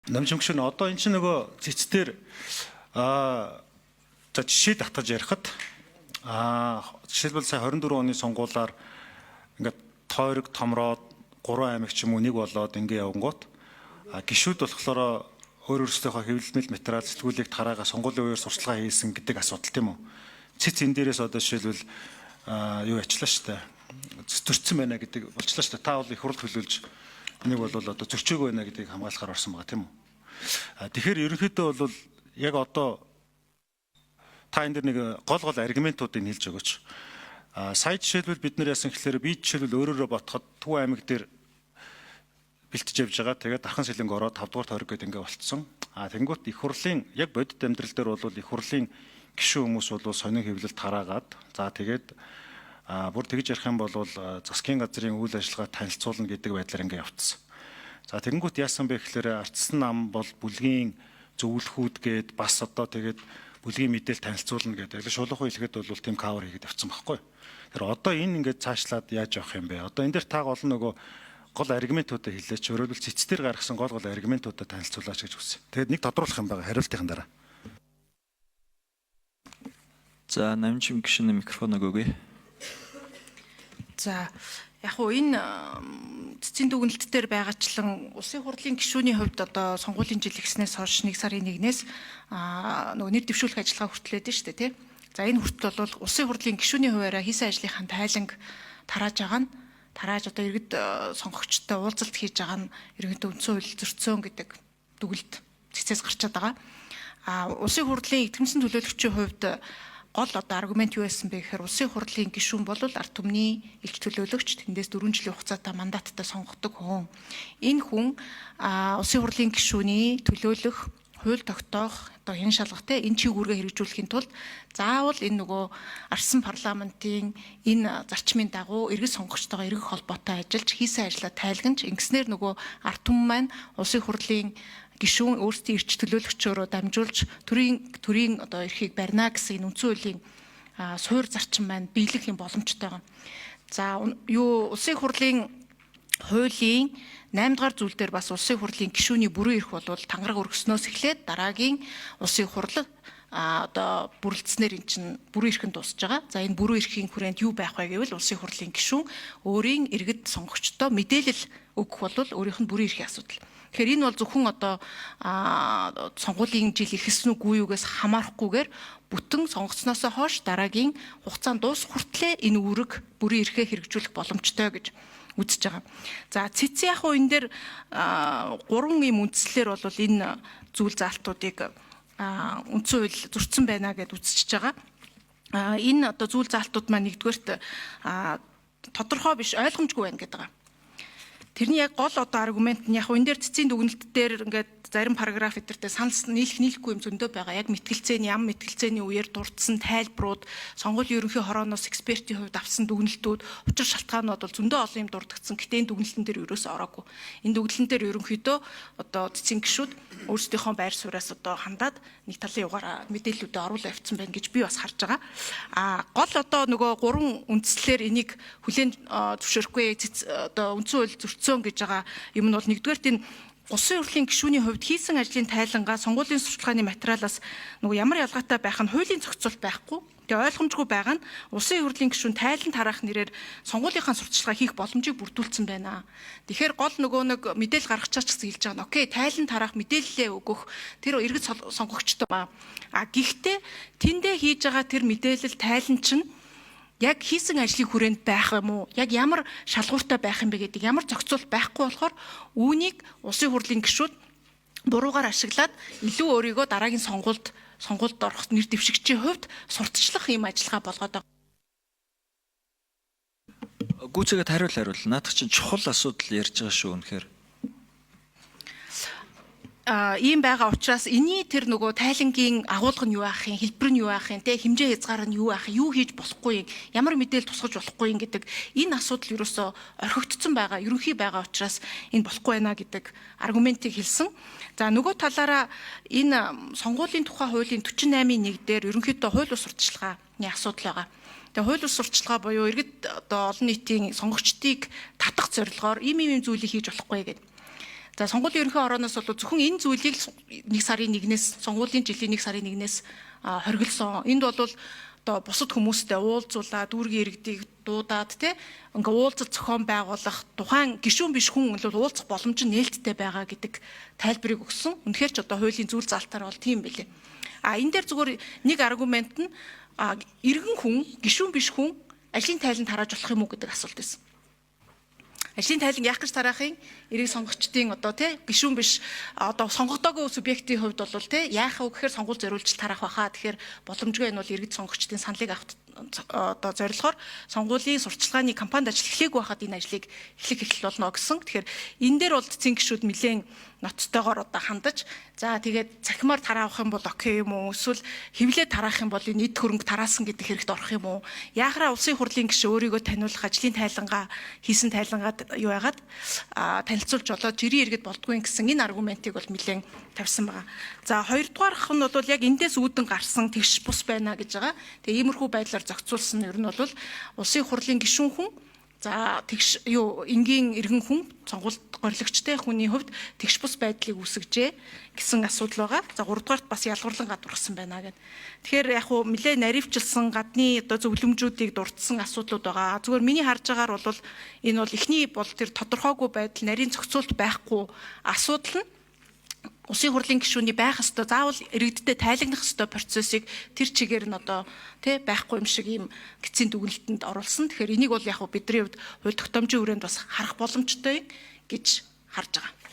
Намжимгшин одоо эн чинь нөгөө цэцтэр за жишээ татгаж ярихад жишээлбэл сая 24 оны сонгуулиар ингээд тойрог томроод 3 аймаг ч юм уу нэг болоод ингээ явангуут гишүүд болохоор өөр өөрсдийнхөө хэвлэмэл материал сэтгүүлийг тараагаа сонгуулийн үеэр сурталчилгаа хийсэн гэдэг асуудал тийм үү. Цэц энэ дээрээс одоо жишээлбэл юу ачлаа штэ. Зөрчсөн байна гэдэг болчлаа штэ. Та бол их хурл хөлөөлж энийг бол одоо зөрчөөг байна гэдгийг хамгаалахаар орсон байгаа тийм үү. Тэгэхээр ерөнхийдөө бол яг одоо та энэ дэр нэг гол аргументуудыг хэлж өгөөч. Сая жишээлбэл бид нар яасан гэхээр би жишээлбэл өөрөөрөө ботход Төв аймаг дээр бэлтэж явж байгаа. Тэгээд Дархан Сэлэнг ороод 5 дугаар тойрог гэдэг ингээ болцсон. Тэнгуут их хурлын яг бодит амьдрал дээр бол их хурлын гишүүн хүмүүс бол сонин хэвлэл тараагаад за тэгээд бүр тэгж ярих юм бол засгийн газрын үйл ажиллагаа танилцуулна гэдэг байдлаар ингээ явцсан. За тэгэнгүүт яасан бэ гэхээр ардсан нам бол бүлгийн зөвлөхүүд гээд бас одоо тэгээд бүлгийн мэдээлэл танилцуулна гэдэг. Шулуухан хэлэхэд бол тийм кавер хийгээд явцсан байхгүй. Тэр одоо энэ ингээд цаашлаад яаж явах юм бэ? Одоо энэ дээр та гол нөгөө гол аргументуудаа хэлээч. Өөрөлдвөл цэцтэр гаргасан гол аргументуудаа танилцуулаач гэж хүсье. Тэгээд нэг тодруулах юм байгаа хариултын дараа. За намжим гишүүний микрофон өгөөгүй. За яг уу энэ цэцгийн дүгнэлт дээр байгаачлан улсын хурлын гишүүний хувьд одоо сонгуулийн жил эхснээс хойш 1 сарын 1-ээс нөгөө нэр дэвшүүлэх ажиллагаа хүртэлээд нь шүү дээ тий. За энэ хүртэл бол улсын хурлын гишүүний хуваараа хийсэн ажлынхаа тайланг тарааж байгаа нь тарааж одоо иргэд сонгогчтой уулзалт хийж байгаа нь иргэд үндсэн хууль зөрчсөн гэдэг дүгнэлт цэцээс гарчаад байгаа. Улсын хурлын итгэмжсэн төлөөлөгчийн хувьд гол одоо аргумент юу байсан бэ гэхээр улсын хурлын гишүүн бол ард түмний элч төлөөлөгч тэндээс 4 жилийн хугацаатай мандаттай сонгогддог хүн. Энэ хүн улсын хурлын гишүүний төлөөлөх, хууль тогтоох, одоо хэн шалгахтай энэ чиг үүргээ хэрэгжүүлэхийн тулд заавал энэ нөгөө арсан парламентын энэ зарчмын дагуу иргэд сонгогчтойгоо эргэх холбоотой ажиллаж хийсэн ажлаа тайлгнаж ингэснээр нөгөө ард түмэн маань улсын хурлын гишүүн өөрсдийн эрч төлөөлөгчөөрөө дамжуулж төрийн одоо эрхийг барина гэсэн энэ үндсэн хуулийн суур зарчим маань биелэх юм боломжтой байгаа. За улсын хурлын хуулийн 8 дугаар зүйл дээр бас улсын хурлын гишүүний бүрэн эрх бол тангараг өргөснөөс эхлээд дараагийн улсын хурл одоо бүрэлдэснээр эн чинь бүрэн эрхэнд дуусж байгаа. За энэ бүрэн эрхийн хүрээнд юу байх вэ гэвэл улсын хурлын гишүүн өөрийн иргэд сонгогчдоо мэдээлэл өгөх бол өөрийнх нь бүрэн эрхийн асуудал. Тэгэхээр энэ бол зөвхөн одоо сонгуулийн жил ирхэсэн үгүй юугаас хамаарахгүйгээр бүтэн сонгогдсноос хойш дараагийн хугацаанд дуусах хүртлээр энэ үүрэг бүрэн эрхээ хэрэгжүүлэх боломжтой гэж үзэж байгаа. За цэц яг уу энэ дээр 3 юм үндслэлээр бол энэ зүйл заалтуудыг үндсэн хууль зөрчсөн байна гэдээ үзчихэж байгаа. Энэ одоо зүйл заалтууд маань нэгдүгээрт тодорхой биш ойлгомжгүй байна гэдэг байгаа. Тэрний яг гол одоо аргумент нь яг энэ дээр цэцгийн дүгнэлт дээр ингээд зарим параграф эдэртээ санал нийлэхгүй юм зөндөө байгаа. Яг мэтгэлцээний ям мэтгэлцээний үеэр дурдсан тайлбарууд, сонгуулийн ерөнхий хорооноос экспертийн хувьд авсан дүгнэлтүүд, учир шалтгаанууд бол зөндөө олон юм дурдгдсан. Гэтэ энэ дүгнэлтэн дээр ерөөсөө ороогүй. Энэ дүгнэлтэн дээр ерөнхийдөө одоо цэцгийн гишүүд өөрсдийнхөө байр сууриас одоо хандаад нэг талын югаараа мэдээллүүдээ оруулаа явцсан байна гэж би бас харж байгаа. Гол одоо нөгөө 3 үндслэлээр энийг хүлээн зөвшөөрөхгүй одоо үндсэн хууль зөрчсөн гэж байгаа юм нь бол нэгдүгээрт энэ улсын хурлын гишүүний хувьд хийсэн ажлын тайлангаа сонгуулийн сурталчилгааны материалаас нөгөө ямар ялгаатай байх нь хуулийн зохицуулт байхгүй. Тэгээ ойлгомжгүй байгаа нь улсын хурлын гишүүн тайлан тараах нэрээр сонгуулийнхаа сурталчилгаа хийх боломжийг бүрдүүлсэн байна. Тэгэхээр гол нөгөө нэг мэдээлэл гаргачаач гэсэн хэлж байгаа нь окей, тайлан тараах мэдээлэлээ өгөх тэр иргэд сонгогчтой ба. Гэхдээ тэндээ хийж байгаа тэр мэдээлэл тайлан чинь яг хийсэн ажлын хүрээнд байх юм уу? Яг ямар шалгууртай байх юм бэ гэдэг ямар зохицуулт байхгүй болохоор үүнийг улсын хурлын гишүүд буруугаар ашиглаад илүү өөрийгөө дараагийн сонгуульд орох нэр дэвшигчийн хувьд сурталчлах юм ажиллагаа болгоод байгаа. Гүцэгээд хариул. Наадах чинь чухал асуудал ярьж байгаа шүү үнэхээр. Ийм байгаа учраас эний тэр нөгөө тайлангийн агуулга нь юу аах юм, хэлбэр нь юу аах юм, тэ хэмжээ хязгаар нь юу аах юм, юу хийж болохгүй юм, ямар мэдээлэл тусгаж болохгүй юм гэдэг энэ асуудал ерөөсөө орхигдсон байгаа, ерөнхий байгаа учраас энэ болохгүй байна гэдэг аргументыг хэлсэн. За нөгөө талаараа энэ сонгуулийн тухай хуулийн 48-ийн 1 дээр ерөнхийдөө хууль бус сурталчилгааны асуудал байгаа. Тэгээ хууль бус сурталчилгаа буюу иргэд одоо олон нийтийн сонгогчдыг татах зорилгоор ийм зүйлийг хийж болохгүй гэдэг. За сонгуулийн ерөнхий орооноос бол зөвхөн энэ зүйлийг 1 сарын 1-ээс сонгуулийн жилийн 1 сарын 1-ээс хориглосон. Энд бол одоо бусад хүмүүстэй уулзуулаад дүүргийн иргэдийг дуудаад ингээ уулзах зохион байгуулах тухайн гишүүн биш хүн бол уулзах боломж нь нээлттэй байгаа гэдэг тайлбарыг өгсөн. Үнэхээр ч одоо хуулийн зүйл залтаар бол тийм байлээ. Энэ дээр зүгээр нэг аргумент нь иргэн хүн, гишүүн биш хүн ажлын тайланд тарааж болох юм уу гэдэг асуулт байсан. Ажлын тайлан яах гэж тараахын эрэг сонгогчдын одоо гишүүн биш одоо сонгогдоогүй субъектийн хувьд бол яах вэ гэхээр сонгуул зориулж тараах байхаа. Тэгэхээр боломжгүй энэ бол иргэд сонгогчдын саналыг авах одоо зорилгоор сонгуулийн сурталчилгааны кампанид ажил эхлэегүй байхад энэ ажлыг эхлэх болно гэсэн. Тэгэхээр энэ дээр бол эцсийн гишүүд нэлээд ноцтойгоор одоо хандаж за тэгээд цахимаар тараах юм бол окей юм уу? Эсвэл хэвлээд тараах юм бол энэ эд хөрөнгө тараасан гэдэг хэрэгт орох юм уу? Яахаараа улсын хурлын гишүүд өөрийгөө таниулах ажлын тайлангаа хийсэн тайлангаад юу яагаад танилцуулж болоод жирийн иргэд болдгүй гэсэн энэ аргументыг бол нэлээд тавьсан байгаа. За хоёрдугаарх нь бол яг эндээс үүдэн гарсан тэгш бус байна гэж байгаа. Тэгээ иймэрхүү байдлаар зохицуулсан нь ер нь бол улсын хурлын гишүүн хүн за тэгш энгийн иргэн хүн сонгуульд горилогчтой хүний хувьд тэгш бус байдлыг үүсгэжээ гэсэн асуудал байгаа. За 3 дугаарт бас ялгуурлан гадуурхсан байна гэдэг. Тэгэхээр яг хуу нэлээ наривчилсан гадны одоо зөвлөмжүүдийг дурдсан асуудлууд байгаа. Зүгээр миний харж байгаагаар бол энэ бол эхний бол тэр тодорхойгүй байдал нарийн зохицуулт байхгүй асуудал нь улсын хурлын гишүүний байх ёстой заавал иргэдтэй тайлагнах ёстой процессыг тэр чигээр нь одоо байхгүй юм шиг ийм гисцийн дүгнэлтэнд оруулсан. Тэгэхээр энийг бол яг бидний хувьд хууль тогтоомжийн хүрээнд бас харах боломжтой гэж харж байгаа.